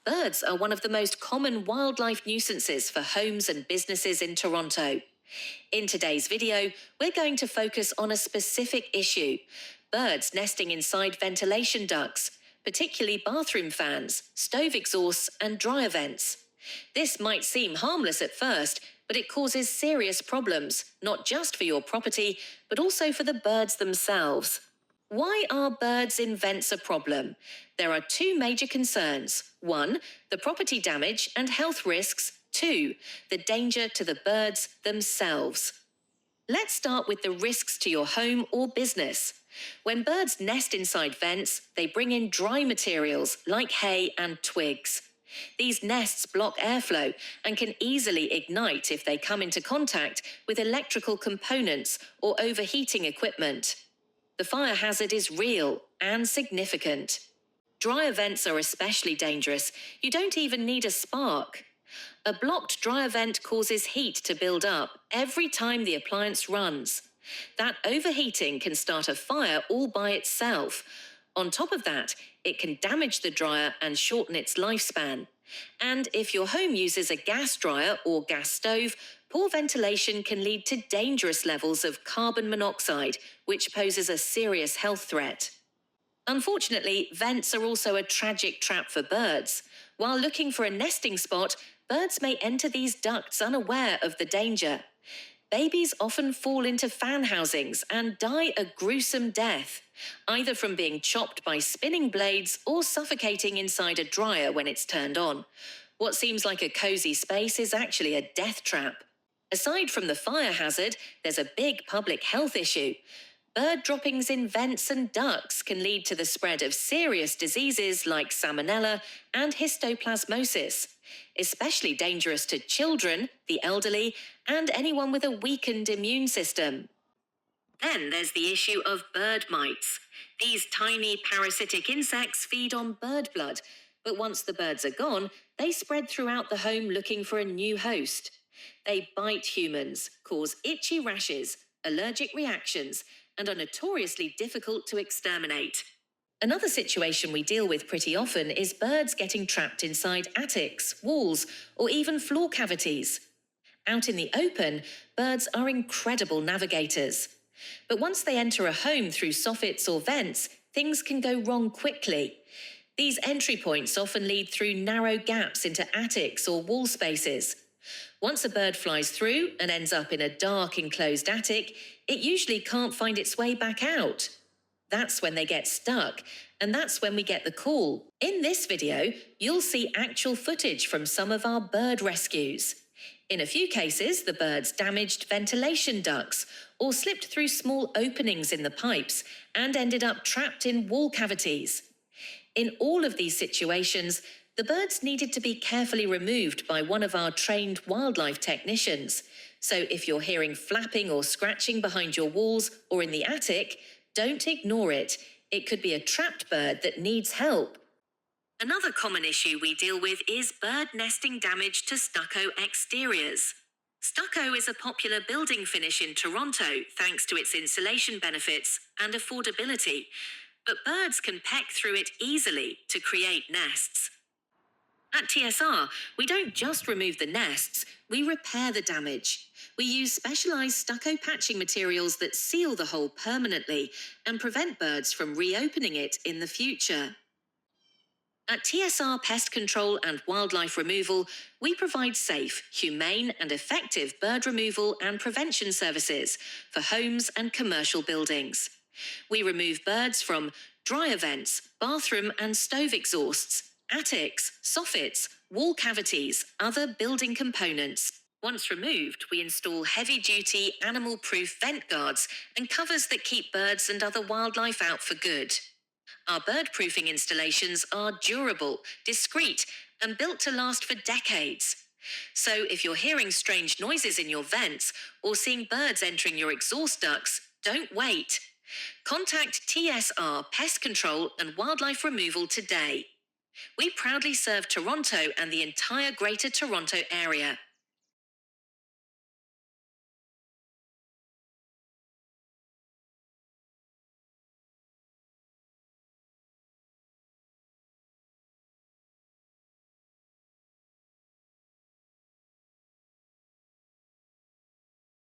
Birds are one of the most common wildlife nuisances for homes and businesses in Toronto. In today's video, we're going to focus on a specific issue: birds nesting inside ventilation ducts, particularly bathroom fans, stove exhausts, and dryer vents. This might seem harmless at first, but it causes serious problems, not just for your property, but also for the birds themselves. Why are birds in vents a problem? There are two major concerns. 1, the property damage and health risks. 2, the danger to the birds themselves. Let's start with the risks to your home or business. When birds nest inside vents, they bring in dry materials like hay and twigs. These nests block airflow and can easily ignite if they come into contact with electrical components or overheating equipment. The fire hazard is real and significant. Dryer vents are especially dangerous. You don't even need a spark. A blocked dryer vent causes heat to build up every time the appliance runs. That overheating can start a fire all by itself. On top of that, it can damage the dryer and shorten its lifespan. And if your home uses a gas dryer or gas stove, poor ventilation can lead to dangerous levels of carbon monoxide, which poses a serious health threat. Unfortunately, vents are also a tragic trap for birds. While looking for a nesting spot, birds may enter these ducts unaware of the danger. Babies often fall into fan housings and die a gruesome death, either from being chopped by spinning blades or suffocating inside a dryer when it's turned on. What seems like a cozy space is actually a death trap. Aside from the fire hazard, there's a big public health issue. Bird droppings in vents and ducts can lead to the spread of serious diseases like salmonella and histoplasmosis, especially dangerous to children, the elderly, and anyone with a weakened immune system. Then there's the issue of bird mites. These tiny parasitic insects feed on bird blood, but once the birds are gone, they spread throughout the home looking for a new host. They bite humans, cause itchy rashes, allergic reactions, and are notoriously difficult to exterminate. Another situation we deal with pretty often is birds getting trapped inside attics, walls, or even floor cavities. Out in the open, birds are incredible navigators. But once they enter a home through soffits or vents, things can go wrong quickly. These entry points often lead through narrow gaps into attics or wall spaces. Once a bird flies through and ends up in a dark, enclosed attic, it usually can't find its way back out. That's when they get stuck, and that's when we get the call. In this video, you'll see actual footage from some of our bird rescues. In a few cases, the birds damaged ventilation ducts or slipped through small openings in the pipes and ended up trapped in wall cavities. In all of these situations, the birds needed to be carefully removed by one of our trained wildlife technicians. So if you're hearing flapping or scratching behind your walls or in the attic, don't ignore it. It could be a trapped bird that needs help. Another common issue we deal with is bird nesting damage to stucco exteriors. Stucco is a popular building finish in Toronto thanks to its insulation benefits and affordability, but birds can peck through it easily to create nests. At TSR, we don't just remove the nests, we repair the damage. We use specialised stucco patching materials that seal the hole permanently and prevent birds from reopening it in the future. At TSR Pest Control and Wildlife Removal, we provide safe, humane and effective bird removal and prevention services for homes and commercial buildings. We remove birds from dryer vents, bathroom and stove exhausts, attics, soffits, wall cavities, other building components. Once removed, we install heavy-duty, animal-proof vent guards and covers that keep birds and other wildlife out for good. Our bird-proofing installations are durable, discreet, and built to last for decades. So if you're hearing strange noises in your vents or seeing birds entering your exhaust ducts, don't wait. Contact TSR Pest Control and Wildlife Removal today. We proudly serve Toronto and the entire Greater Toronto Area.